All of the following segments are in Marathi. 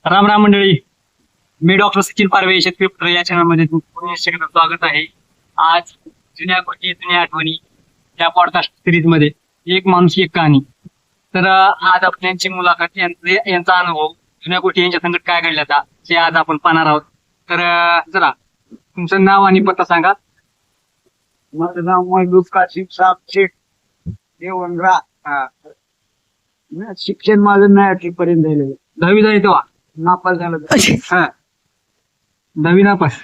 राम राम मंडळी, मी डॉक्टर सचिन पारवे, शेतकरी पुत्र या चॅनलमध्ये सगळ्यांचं स्वागत आहे. आज जुन्या गोष्टी जुन्या आठवणी या पॉडकास्ट सिरीज मध्ये एक माणूस एक कहाणी. तर आज आपण यांची मुलाखत यांचा अनुभव जुन्या गोष्टी यांच्या संकट काय घडल्या ते आज आपण पाहणार आहोत. तर जरा तुमचं नाव आणि पत्ता सांगा. माझं नाव महबूब कासिम साहेब शेख देवंगरा. शिक्षण माझं नाही 8वी पर्यंत झालं. 10वी झाली तेव्हा नापास झालं. 10वी नापास.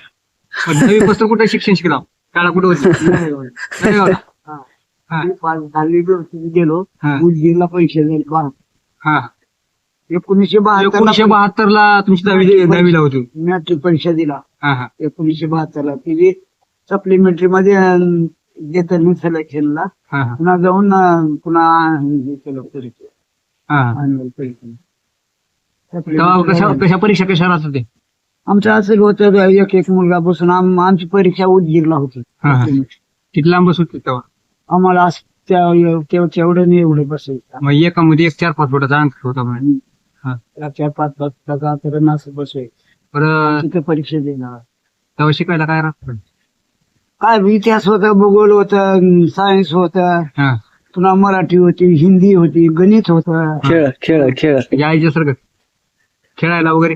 10वी पासून कुठे शिक्षण शिकला? शाळा कुठे होती? नळेगावला. हा. पास झाली गेलो. हा. उदगीरला परीक्षा झाली. हा. 1972 ला तुमची 10वीला होती. मॅट्रिक परीक्षा दिला. हा हा 1972 ला ती सप्लिमेंटरी मध्ये देतात सिलेक्शनला. हा हा पुन्हा जाऊन पुन्हा हे केलं परीक्षा. हा. annual परीक्षा. तेव्हा कशा परीक्षा कशा राहत होते? आमचं असं होतं एक मुलगा बसून आमची परीक्षा उदगीरला होती. हा, हा. किती लांब बसत होते तेव्हा? आम्हाला असं तेवढं नाही एवढं बसायचं. मग एकामध्ये 1-4-5 फुटाचा अंतर होता म्हणे. हा. 4-5 तासाचा अंतर असं बसायचं. बरं, तिथे परीक्षा देणार. तेव्हा शिकायला काय राहत? काय इतिहास होता, भूगोल होतं, सायन्स होतं, हा. पुन्हा मराठी होती, हिंदी होती, गणित होतं. खेळ यायच्या सारखं खेळायला वगैरे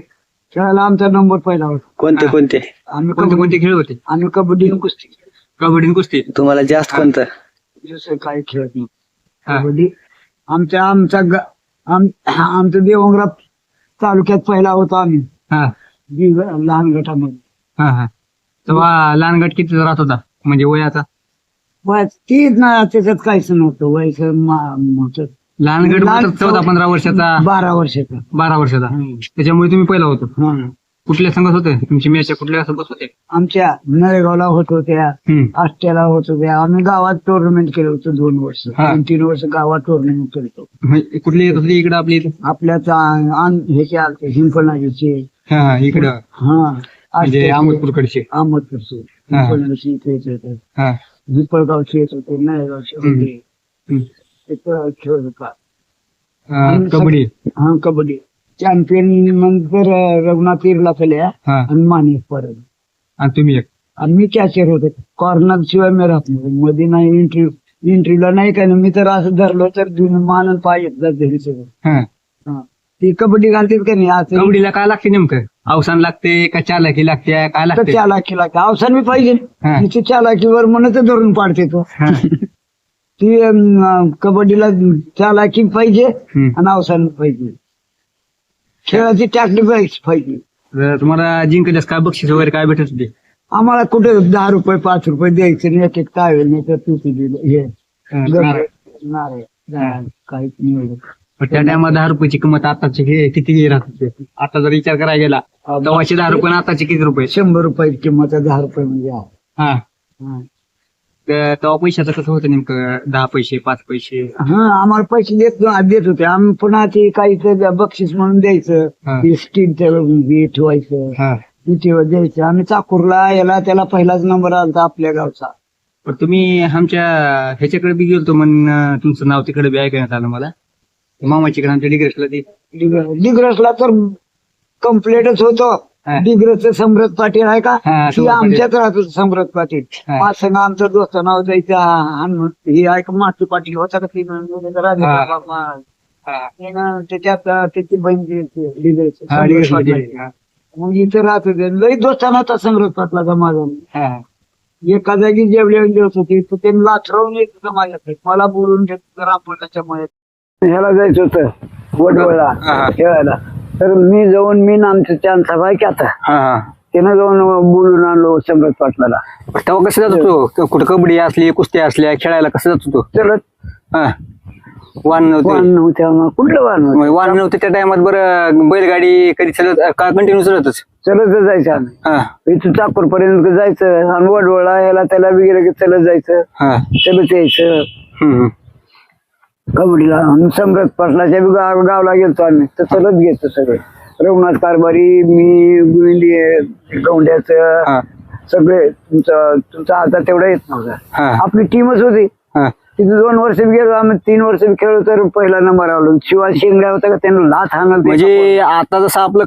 खेळायला आमचा नंबर पहिला होता. कोणते कोणते आम्ही कोणते खेळ होते? आम्ही कबड्डी आणि कुस्ती. कबड्डी आणि कुस्ती. तुम्हाला जास्त कोणतं? दुसरं काही खेळत नाही. हा. कबड्डी आमचं देवंगरा तालुक्यात पहिला होता आम्ही हा लहान गटामध्ये. हा हा तेव्हा लहान गट किती राहत होता म्हणजे वयाचा? वय तीच ना, त्याच्यात काहीच नव्हतं वयचं मोठं. लहान गट लहान 14-15 वर्षाचा, 12 वर्षाचा. 12 वर्षाचा. हम्म. त्याच्यामुळे तुम्ही पहिला होतो. हा. कुठल्या संघात होते तुमची मॅच? कुठल्या सोबत होते? आमच्या नळेगावला होत होत्या, हम्म. आष्ट्याला होत होत्या. आम्ही गावात टुर्नामेंट केलं होतं 2 वर्ष. हा. 3 वर्ष गावात टुर्नामेंट केलं. म्हणजे कुठली येत होती इकडे आपली इथं? आपल्याच ह्याचे आलते हिंपणाजीचे. हा इकडं हा. म्हणजे अहमदपूरकडचे. अहमदपूरचे हा. हिंपणाजी इथे येत होते. हा. हिंपळगावचे येत होते, नळेगावचे होते. हम्म. ते खेळ होता. कबड्डी. हा कबड्डी. चॅम्पियन नंतर रघुनाथीरला केल्या हा. आणि माने परत. आणि तुम्ही एक. आणि मी कॅचर होते. कॉर्नर शिवाय मी राहत नाही मध्ये. नाही इंटरव्ह्यूला नाही काय. मी तर असं धरलो तर मानून पाहिजे घरी सगळं. हा. ती कबड्डी घालतील का नाही असं. कबड्डीला काय लागते नेमकं? अवसान लागते का चालाकी लागते काय तर लागते? चालाकी लागते. अवसान मी पाहिजे. हा. तिची चालाकीवर म्हणून तर धरून पाडते तो. हा. ती कबड्डीला चालाकी पाहिजे हम्म. आणि अवसान पाहिजे. खेळाची टॅक्टिक पाहिजे. तर तुम्हाला जिंकल्यास काय बक्षीस वगैरे काय भेटत होते? आम्हाला कुठे 10 रुपये 5 रुपये द्यायचे नाही. एक तावेल नाही तर तू हे नारळ. नारळ काहीच नाही एवढं. पण त्या टायमाला 10 रुपयाची किंमत आताची किती राहत होते? आता जर विचार करायला गेला तेव्हाचे 10 रुपये आणि आताचे किती रुपये? 100 रुपये किंमत आहे. 10 रुपये म्हणजे हा. तर तेव्हा पैशाचं कसं होतं नेमकं? 10 पैसे 5 पैसे? आम्हाला पैसे देत होते. आम्ही पुन्हा ते काही बक्षीस म्हणून द्यायचं. हा. ते स्टीलचं ठेवायचं. हा. तिथे द्यायचं. आम्ही चाकूरला याला त्याला पहिलाच नंबर आलता आपल्या गावचा. पण तुम्ही आमच्या ह्याच्याकडे बी गेलतो म्हणून तुमचं नाव तिकडे बी ऐकण्यात आलं मला. मामाच्याकडे आमच्या डिग्रेसला ते. डिग्रसला तर कम्प्लेटच होतो. हा. डिग्रसचं सम्राट पाटील आहे का? हा, ती सम्राट पाटील. आमच्यात राहत होतं सम्राट पाटील. हा. माझ संग आमचं दोस्त नाव जायचं. हे आहे का मातू पाटील होता का? ती त्याच्यात त्याची बहीण डिग्रस. हा, डिग्रेसला गेले. हा. मग इथे राहत होते. लई दोस्ताना होता सम्राट पाटलाचा माझा. हा. एका जागी जेवले जेवत होती तर ते लाथरवून येत होतं माझ्याकडे. मला बोलून घेत रामपोटाच्या मळ्यात. ह्याला जायचं होतं वडवळला हा. खेळायला. तर मी जाऊन आमचं चान्स आहे की आता हा. त्यानं जाऊन बोलून आणलो सम्राट पाटलाला. तेव्हा कसं जात होतो? कुठं कबड्डी असली कुस्त्या असल्या खेळायला कसं जात होतो? चलत. हा. वाहन नव्हते? वाहन नव्हत्या. कुठलं वाहन नव्हतं. वाहन नव्हते त्या टायमात. बरं, बैलगाडी कधी चलत का कंटिन्यू चलतच? चलत जायचं आम्ही. हा. इथून चाकूर पर्यंत जायचं आणि वडवळला याला त्याला वगैरे चलत जायचं. हा. चलत यायचं हम्म. कबड्डीला. आणि सम्राट पाटलाच्या बी गावला गेलतो आम्ही तर चलत घेतो सगळे. रघुनाथ कारभारी, मी, गोविंदी गौंड्याचं हा. सगळे. तुमचा आता तेवढा येत नव्हता. हा. आपली टीमच होती. हा. तिथे 2 वर्ष बी गेलो आम्ही, 3 वर्ष बी खेळलो तर पहिला नंबर आलो. शिवाय शिंगड्या होता का त्यांना लाथ हाणल. म्हणजे आता जसं आपलं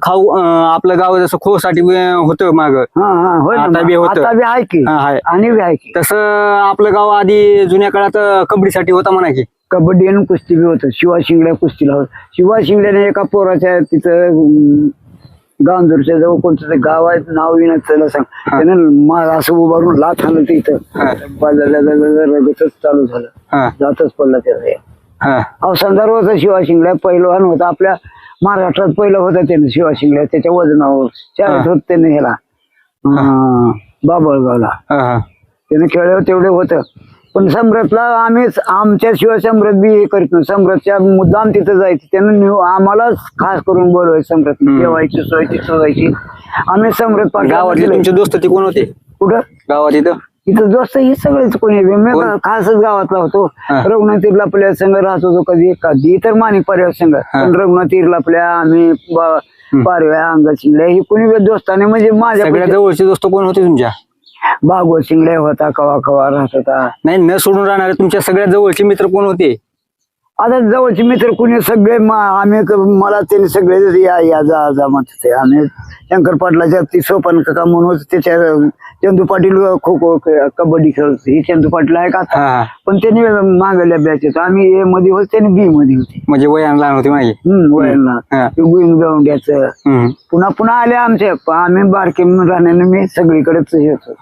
आपलं गाव जसं खो साठी होतं माग, हा हा होय ना. आता बी होतं. आता बी आहे की, हा, आहे. आणि बी आहे की. तसं आपलं गाव आधी जुन्या काळात कबड्डीसाठी होता म्हणा की. कबड्डी आणि कुस्ती बी होतं. शिवा शिंगड्या कुस्तीला होत. शिवा शिंगड्याने एका पोराच्या तिथं गांजूरच्या जवळ कोणतं ते गाव आहे, नाव विना त्याला सांग, त्यानं असं उभारून लाथ हाणलं तिथं. रगतच चालू झालं, हा जातच पडला त्याचा. हा अवसंदार होता शिवा शिंगड्या, पहिलवान होता आपल्या महाराष्ट्रात, पहिलं होता त्याने शिवा शिंगड्या. त्याच्या वजनावर शाळेत होत त्याने ह्याला बाबळगावला हा त्याने खेळल्यावर तेवढे होतं. पण सम्राटला आम्हीच आमच्या शिवाय सम्राट बी हे करीत नाही. सम्राटच्या मुद्दाम तिथं जायचं, त्यानं आम्हालाच खास करून बोलवायचं. सम्राट जेवायची सोय तिथं जायची. आम्ही सम्राट गावातले तुमचे दोस्त ते कोण होते कुठं गावात इथं? इथं दोस्त हे सगळेच कोणी. मी खासच गावातला होतो. रघुनाथीरला आपल्या संघ राहत होतो, कधी तर माणिक पारव्या संघ. पण रघुनाथीरला आपल्या आम्ही पारव्या अंगद शिंगड्या हे कोणी दोस्ताने, म्हणजे माझ्या सगळ्यात जवळचे दोस्त कोण होते तुमच्या? भागवत शिंगड्या होता, कवा कवा राहत होता. नाही, न सोडून राहणारे तुमच्या सगळ्यात जवळचे मित्र कोण होते? आता जवळचे मित्र कुणी सगळे आम्ही मला त्यांनी सगळे या जा म्हणत होते. आम्ही शंकर पाटलाच्या ती सोपान काका म्हणून होते, त्याच्या चंदू पाटील खो खो कबड्डी खेळत होते. ही चंदू पाटील आहे का आता, पण त्यांनी मागल्या बॅच होतो. आम्ही ए मध्ये होतो, त्यांनी बी मध्ये होते. म्हणजे वयान लहान होते माझे. वयांना गुईंगावंड्याचं पुन्हा पुन्हा आले आमचे. आम्ही बारके राहण्याने मी सगळीकडेच हे होतो.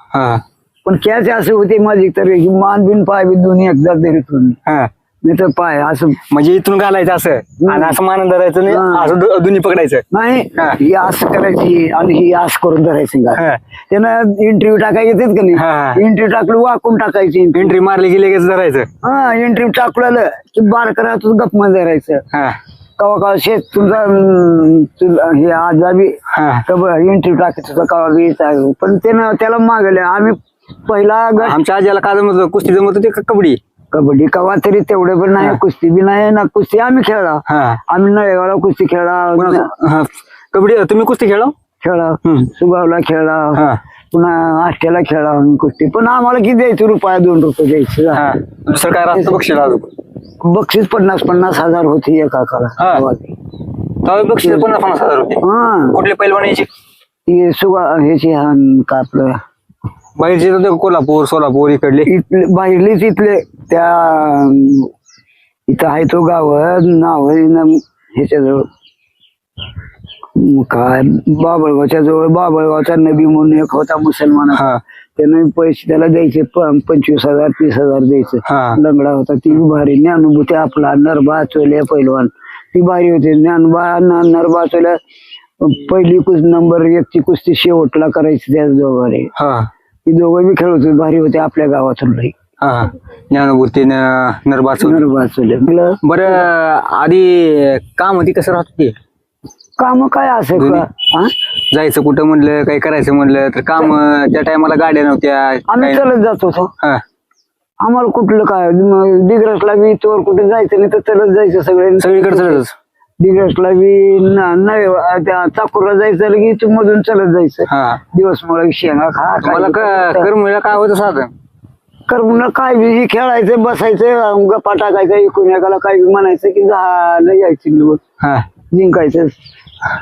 पण कॅच असे होते माझी तर मान बिन पाय बिन दोन्ही एकदा धरीत होते. नाही तर पाय असं म्हणजे इथून घालायचं असं आणि असं मानून धरायचं नाही, असं दोन्ही पकडायचं नाही. ही असं करायची आणि ही असं करून धरायची. त्यानं इंटरव्ह्यू टाकायला येतात का नाही, इंटरव्ह्यू टाकलं वाकून टाकायची. एंट्री मारली की लगेच धरायचं. हा इंटरव्ह्यू टाकलं की बारकरा तू गप मध्ये धरायचं. कवा कवा शेत तुमचा हे आजा बी इंटरव्ह्यू टाकायचं होता कवा बी. पण त्याला मागले आम्ही पहिला गट. आमच्या आजीला काय जमत, कुस्ती जमत होती का कबड्डी? कबड्डी कवा तरी तेवढे पण नाही, कुस्ती बी नाही ना. कुस्ती आम्ही खेळला, आम्ही नळेगावला कुस्ती खेळला. कबड्डी तुम्ही कुस्ती खेळा सुगावला खेळला, पुन्हा आष्ट्याला खेळला आम्ही कुस्ती. पण आम्हाला किती द्यायचं, रुपया 2 रुपये द्यायचं. दुसरं काय राहतं बक्षीस? बक्षीस 50,000 होती एका काळात. बक्षीस 50,000 होते. कुठले पैलवान यायचे? ती सुगा ह्याची का आपलं बाहेरचे होते, कोल्हापूर सोलापूर इकडले? बाहेरलीच इथले. त्या इथं आहे तो गाव नाव ह्याच्याजवळ काय बाबळगावच्या जवळ, बाबळगावचा नबी म्हणून एक होता मुसलमान. त्यानं पैसे त्याला द्यायचे 25,000 30,000 द्यायचं. लंगडा होता, ती भारी ज्ञानुभूती. आपला नरबा चोल्या पैलवान ती भारी होती. नरबा चोल्या पहिली नंबर 1ची कुस्ती शेवटला करायची त्या दोघांनी. ती दोघं बी खेळत होते, भारी होते आपल्या गावातून. ज्ञानभूती नरबा चोल्या. बरं, आधी काम होती कसं राहत होती? काम काय असं जायचं कुठं म्हणलं, काही करायचं म्हणलं तर काम. त्या टायमाला गाड्या नव्हत्या, आम्ही चालत जात होतो. आम्हाला कुठलं काय डिग्रसला बी तोवर कुठे जायचं नाही तर चालत जायचं. सगळीकडे चालतच. डिग्रसला बी चाकूरला जायचं की इथून मधून चालत जायचं. दिवस मला शेंगा मला करमुळा काय होतं साधन? करमुळा काय बी खेळायचं, बसायचं, गप्पा टाकायचं, एकूण एकाला काय बी म्हणायचं की झालं यायचं निवड जिंकायचं.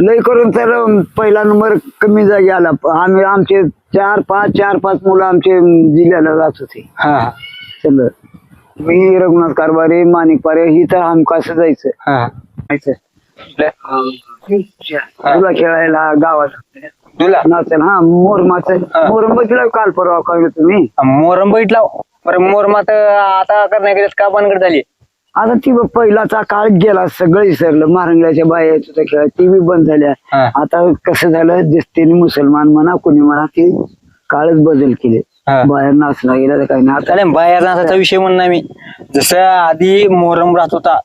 लय करून तर पहिला नंबर कमी जागी आला. आम्ही आमचे 4-5 मुलं आमचे जिल्ह्याला जात होते. सगळं मी रघुनाथ कारभारी माणिक पारे ही तर हमखास जायचं. तुला खेळायला गावात नाचेल. मोरम बघितला काल परवा काय तुम्ही? मोरम बघितला. मोरमात आता करण्या गेले का बनगड झाली? आता ती पहिलाचा काळ गेला, सगळं विसरलं. महारंगल्याच्या बाया होत्या खेळ, ती बी बंद झाल्या. आता कसं झालं, जस्तीने मुसलमान म्हणा कोणी म्हणा, ती काळच बदल केले. बाहेर नाचला गेला तर काही नाही. आता बाहेर नाचाचा विषय म्हणणार मी, जसं आधी मोहरम राहत होता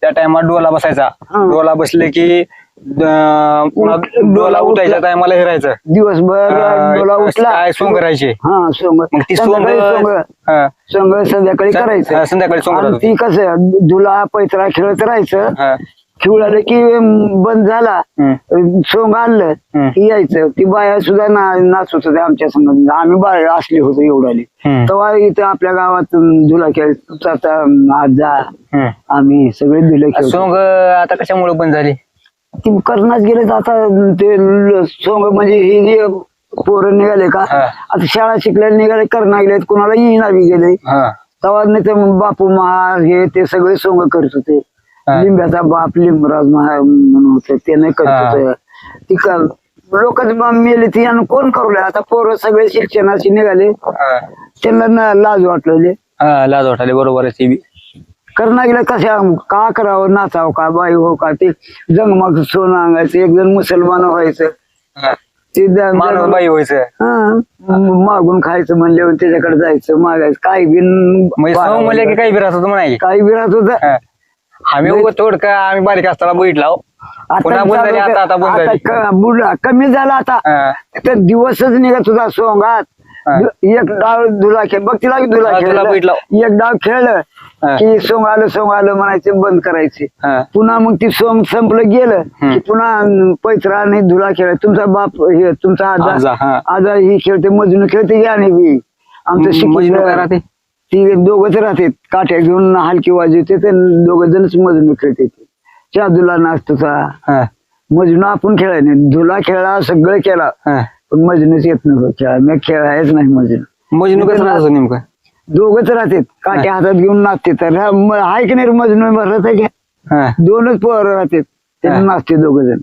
त्या टायमात डोला बसायचा. डोला बसले की डोला उठायच्या टायमाला हिरायचं. दिवसभर डोला उठला काय सोंग करायचे. सोंग संध्याकाळी करायचं. संध्याकाळी सोंग. ती कसं धुला पैतरा खेळत राहायचं. शिवळालं की बंद झाला सोंग आणलं की यायचं. ती बाया सुद्धा नाचत होत्या आमच्या संग. आम्ही बाया असले होतो एवढाले. तेव्हा इथं आपल्या गावात धुला खेळ आजा आम्ही सगळे धुले खेळ. सोंग आता कशामुळे बंद झाली? ती करण्याच गेले आता ते सोंग म्हणजे हे जे पोरं निघाले का आता शाळा शिकलेले निघाले करणा गेलेत कुणाला येईना बी गेले. तेव्हा नाही ते बापू महार हे ते सगळे सोंग करत होते. लिंब्याचा बाप लिंबराज महार म्हणून होते ते नाही करत होते. ती लोक मेली ती आणि कोण करू आता पोरं सगळे शिक्षणाशी निघाले त्यांना लाज वाटलेले. लाज वाटले बरोबर आहे. ती करणा गेलं कशा का करावं नाचावं का बाई हो का ते जंगमाग सोनं अंगायचं एक जण मुसलमान व्हायचं ते बाई व्हायचं मागून खायचं म्हणल्यावर त्याच्याकडे जायचं मागायचं काही म्हणले की काही बिरात होत म्हणाय काही बी राहत होत. आम्ही थोड का आम्ही बारीक असताना बघितला कमी झाला आता तर दिवसच निघत होता सोंगात. एक डाव धुला खेळ बघ तिला धुला खेळ एक डाव खेळलं की सोंग आलं म्हणायचं बंद करायचे. पुन्हा मग ती सोंग संपलं गेलं की पुन्हा पैत्रा आणि धुला खेळ. तुमचा बाप हे तुमचा आजा ही खेळते मजनू खेळते आणि बी आमचं शिकवलं ती दोघच राहते काठ्या घेऊन हलकी वाजवते ते दोघ जणच मजनू खेळते. चादुला नाचतोचा मजनू आपण खेळाय नाही. धुला खेळला सगळं केला पण मजनूच येत नव्हतं खेळा. मी खेळायच नाही मजनू कसं राहतो नेमकं? दोघच राहते काठ्या हातात घेऊन नाचते. तर हाय की नाही मजनू भरत घ्या दोनच पोरं राहते ते नाचते दोघ जण.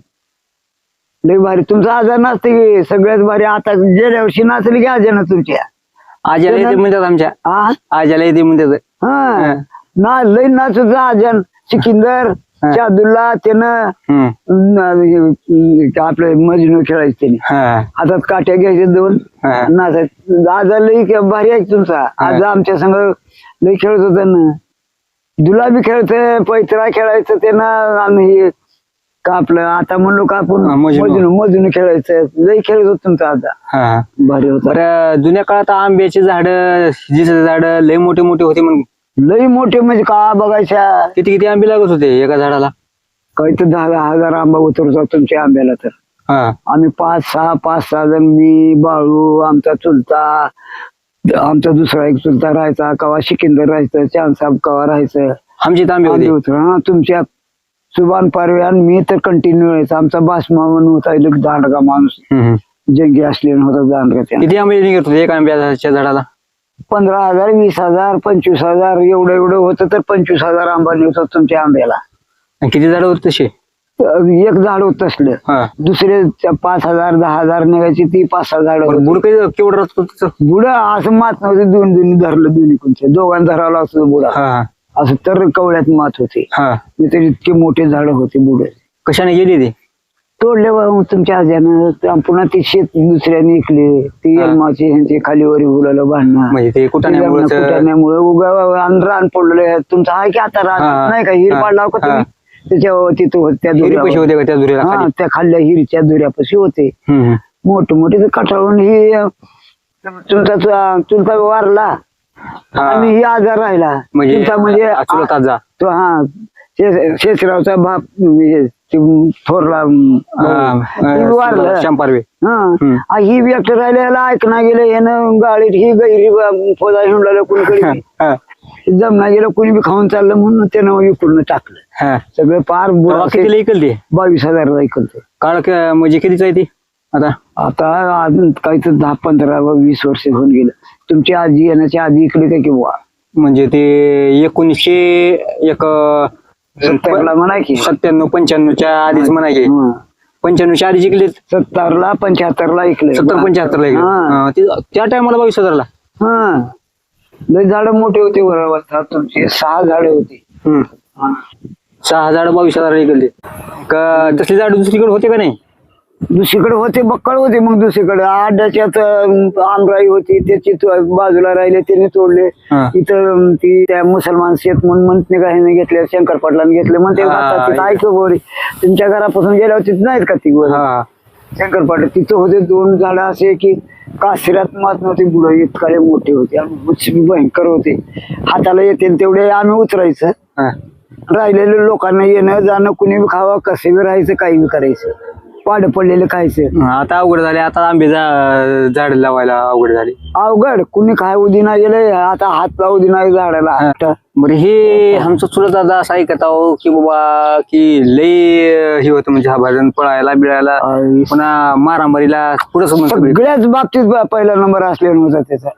लय भारी तुमचा आजार नाचते की सगळ्यात भारी. आता गेल्या वर्षी नाचली की आजा ना तुमच्या आज्याला येते म्हणतात आमच्या आज्याला येते म्हणतात. ना लय नाचत आजन सिकिंदर चादुल्ला त्यानं आपलं मजनू खेळायचं त्याने हातात काट्या घ्यायचे दोन नाचायचं. आजा लई भारी आहे तुमचा. आजा आमच्या संग लई खेळत होता ना. दुला बी खेळतोय पैत्रा खेळायचं त्यानं आणि का आपलं आता म्हणलो का आपण मजनू खेळायचं लई खेळत होत तुमचा आजा भारी होता. बरं जुन्या काळात आंब्याची झाड जिचे झाड लई मोठे मोठे होते म्हणून. लई मोठे म्हणजे का बघायच्या किती आंबे लागत होते एका झाडाला? काही तर 10,000 आंबा उतरतो तुमच्या आंब्याला. तर आम्ही 5-6 जण मी बाळू आमचा चुलता आमचा दुसरा एक चुलता राहायचा कवा सिकिंदर राहायचं चांदसाब कवा राहायचं आमची आंबे होते. तुमच्या सुभान पारवे आणि मी तर कंटिन्यू राहायचं. आमचा बासमा म्हणून होता दांडगा माणूस जंगी असलेला होता दांडगा. किती आंबे निघत होते एका आंब्याच्या झाडाला? 15,000 20,000 25,000 एवढं होतं तर 25,000 आंबा निघतो तुमच्या आंब्याला. किती झाड होत तसे? एक झाड होत असलं दुसरे 5,000 10,000 निघायची ती 5-6 झाड. बुड केवढं राहत बुड असं मात नव्हते दोन्ही धरलं दोन्ही कोणत्या दोघांना धरावं लागतं बुडा असं तर कवळ्यात मात होते. तर इतके मोठे झाड होते बुड. कशाने गेली ती? तोडले तुमच्या आज्यानं. पुन्हा ती शेत दुसऱ्याने इकले ती एलमाची ह्यांची खालीवरी बोलायला भांडणं ते कुटाण्यामुळे उगा रान पडलेलं तुमचं आहे की आता रान नाही का हिर पाडला का तुम्ही त्याच्या तिथं त्या खाल्ल्या हिरीच्या दुऱ्यापाशी होते मोठे कठाळून ही तुमचा वारला आणि ही आजार राहिला तुमचा म्हणजे तो शेषरावचा बाप थोरला वारला ही व्यक्त राहिल्याला ऐकणा गेलं यानं गाडीत ही गैरी फोदा हिंडला कुणीकडे जमना गेलं कुणी बी खाऊन चाललं म्हणून त्यानं विकून टाकलं सगळं पार. किती ऐकलते? 22,000 ऐकलते. काळ म्हणजे कितीच आहे ती आता अजून काही तर 10-15-20 वर्ष होऊन गेलं. तुमची आजी येण्याच्या आधी इकडे काय किंवा म्हणजे ते 1970 म्हणा की 97-95च्या आधीच म्हणा की 95च्या आधी जिंकले. 70ला 75ला ऐकले 70-75ला त्या टायमाला 22,000ला. लय झाड मोठे होते बरोबर तुमचे 6 झाडे होती. 6 झाड 22,000 ऐकले का? तसली झाड दुसरीकडे होते का नाही? दुसरीकडे होते बक्कळ होते. मग दुसरीकडे आड्याच्यात आमराई होती त्याची बाजूला राहिले त्याने तोडले. इथं ती त्या मुसलमान शेत म्हणून म्हणते का ह्याने घेतले शंकर पाटलांनी घेतले म्हणते ऐक बोरी तुमच्या घरापासून गेल्यावर तिथे नाहीत का ती शंकर पाटील तिथं होते 2 झाडं असे की काशिरात मात नव्हती बुड इतकाले मोठे होते भयंकर होते. हाताला येते तेवढे आम्ही उतरायचं राहिलेल्या लोकांना येणं जाणं, कुणी बी खावं, कसे बी राहायचं, काही बी करायचं, पाड पडलेलं खायचं. आता अवघड झाले, आता आंबे झाड लावायला अवघड झाले. अवघड, कुणी काय उदी नाही गेले, आता हात लावू दे नाही झाडाला. बरं हे आमचं चुलत दादा असं ऐकत आहो की बाबा की लय हे होतं म्हणजे हा भाजन पळायला बिळायला पुन्हा मारामारीला पुढं सगळ्याच बाबतीत पहिला नंबर असलेला होता त्याचा.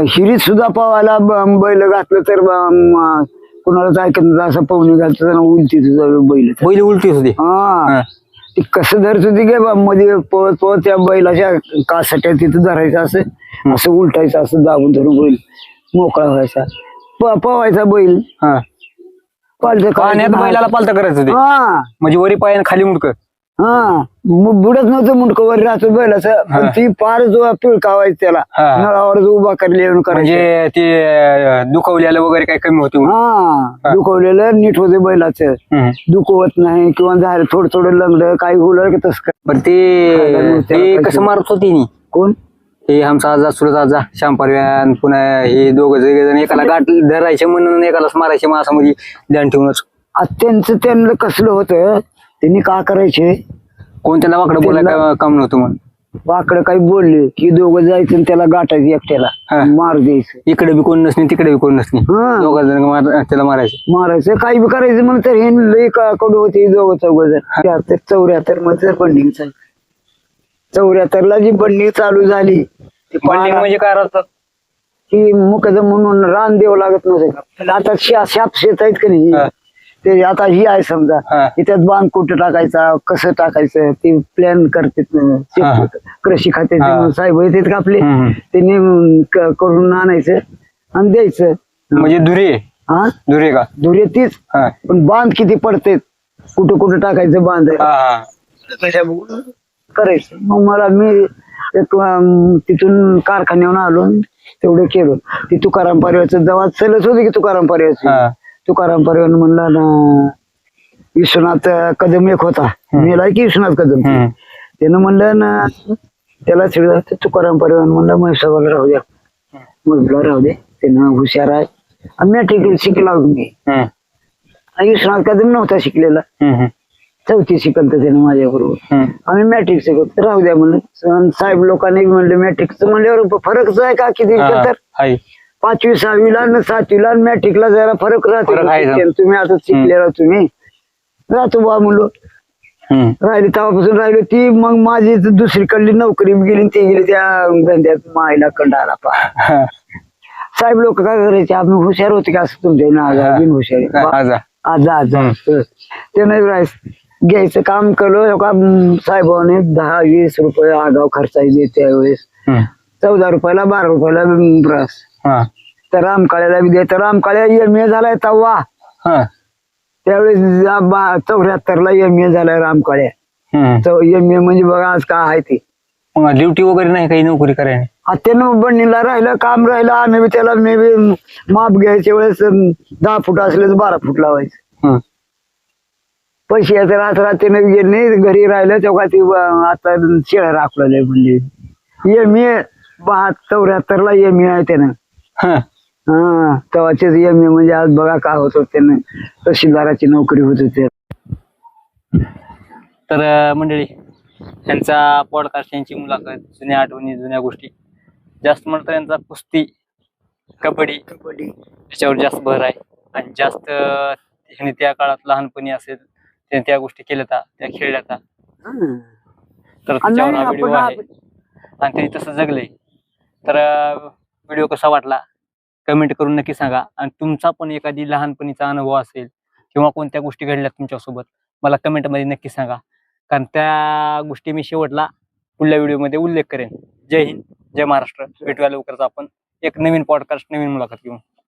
हिरीत सुद्धा पवायला बैल घातलं तर कुणालाच ऐकत नव्हतं, असं पवनी घालतं उलटी तुझा बैल उलटी होती. हा ती कसं धरत होती गे मध्ये पवत पवत त्या बैलाच्या कासट्या तिथं धरायचं, असं असं उलटायचं, असं दाबून धरून बैल मोकळा व्हायचा, पवायचा बैल. पाण्यात बैलाला पालता करायचं होते हा म्हणजे वरी पायानं खाली मुंडक. हा बुडत नव्हतं मुंडकं वर राहतो बैलाचं, पण ती फार जो पिळकावायची त्याला, नळावर जो उभा करले म्हणजे ते दुखवलेलं वगैरे काही कमी होते. हा दुखवलेलं नीट होते बैलाचं, दुखवत नाही किंवा झालं थोडं थोडं लंगड काही होलं की तसं. बरं ते कसं मारत होती कोण? हे आमचा आजा सुरत आजा शांपारव्यान, पुन्हा हे दोघं जण एकाला गाठ धरायचे म्हणून एकालाच मारायचे मासामध्ये ध्यान ठेवूनच. त्यांना कसलं होतं, त्यांनी का करायचे, कोणत्याला वाकडं बोलायला काम नव्हतं म्हणून वाकडं काही बोलले की दोघं जायचं आणि त्याला गाठायचं, एकट्याला मार द्यायचं, इकडे बी कोण नसणे तिकडे बी कोण नसणे, दोघं जण त्याला मारायचं काही बी करायचं. म्हणून तर हे लई कडू होते दोघं चौघ जण. 74 मध्ये बंडिंग चालू, 74ला जी बंडिंग चालू झाली म्हणजे काय राहतात की मुकदम म्हणून रान द्यावं लागत नव्हतं. आता शाप शेत आहेत का नाही, ते आता ही आहे समजा, त्यात बांध कुठं टाकायचा, कसं टाकायचं ते प्लॅन करतात कृषी खात्याचे साहेब येतात का आपले, त्यांनी करून आणायचं आणि द्यायचं. म्हणजे धुरे का धुरे तीच, पण बांध किती पडते, कुठं कुठं टाकायचं बांध करायचं. मग मला मी एक तिथून कारखान्यावर आलो, तेवढं केलं. ती तुकाराम पारव्याचं जेव्हा चलत होती की तुकाराम पारव्याचं, तुकाराम पारव्यानं म्हणला ना, विश्वनाथ कदम एक होता मेला की विश्वनाथ कदम, त्यानं म्हणलं ना त्याला चिडलं, तुकाराम पारव्यानं म्हणलं महेशाबाला राहू द्या, मजला राहू दे, त्यानं हुशार आहे. आणि मॅट्रिक शिकला मी, विश्वनाथ कदम नव्हता शिकलेला, 4थी शिकल तर त्यानं माझ्या बरोबर, आम्ही मॅट्रिक शिकत, राहू द्या म्हणलं. साहेब लोकांनी म्हणलं मॅट्रिकचं म्हणल्यावर फरकच आहे का किती, तर 5वी 6वीला आणि 7वीला मॅट्रिकला जरा फरक राहतो. तुम्ही आता शिकलेला, तुम्ही राहतो बा म्हणलो. राहिली तेव्हापासून राहिलो. ती मग माझी दुसरीकडली नोकरी गेली, ती गेली त्या धंद्यात मायला कंडाला पा. साहेब लोक काय करायचे, आम्ही हुशार होते का असं तुमच्या ना, बिन हुशार आजा ते नाही राहायचं. घ्यायचं काम केलं का साहेबाने 10-20 रुपये आगाव खर्चायचे त्यावेळेस, 14 रुपयाला 12 रुपयाला ब्रश. तर रामकाळ्याला बी द्यायचं. रामकाळ्या MA झालाय तव्हा, त्यावेळेस 74ला MA झालाय रामकाळ्या. MA म्हणजे बघा आज काय आहे ते. ड्युटी वगैरे नाही काही नोकरी करायला, त्यानं बंडीला राहिलं काम राहिलं, आम्ही बी त्याला मी बी माप घ्यायच्या वेळेस 10 फूट असले तर 12 फूट लावायचं. पैसे याचं राहत त्यानं गेले नाही, घरी राहिलं तेव्हा ती आता शेळ्या राखलेले म्हणजे MA 74ला MA आहे त्यानं. तेव्हाचेच MA म्हणजे आज बघा काय होत, त्यानं तहसीलदाराची नोकरी होत होती. तर मंडळी, यांचा पॉडकास्ट, यांची मुलाखत, जुन्या आठवणी, जुन्या गोष्टी, जास्त म्हणतो यांचा कुस्ती, कबड्डी याच्यावर जास्त भर आहे. आणि जास्त ह्याने त्या काळात लहानपणी असेल त्या गोष्टी केल्या, त्या खेळल्या, तर त्याच्यावर हा व्हिडिओ आहे. आणि ते तसं जगले. तर व्हिडिओ कसा वाटला कमेंट करून नक्की सांगा. आणि तुमचा पण एखादी लहानपणीचा अनुभव असेल किंवा कोणत्या गोष्टी घडल्या तुमच्यासोबत, मला कमेंटमध्ये नक्की सांगा, कारण त्या गोष्टी मी शेवटला पुढल्या व्हिडिओमध्ये उल्लेख करेन. जय हिंद, जय महाराष्ट्र. भेटूया लवकरच आपण एक नवीन पॉडकास्ट, नवीन मुलाखत घेऊन.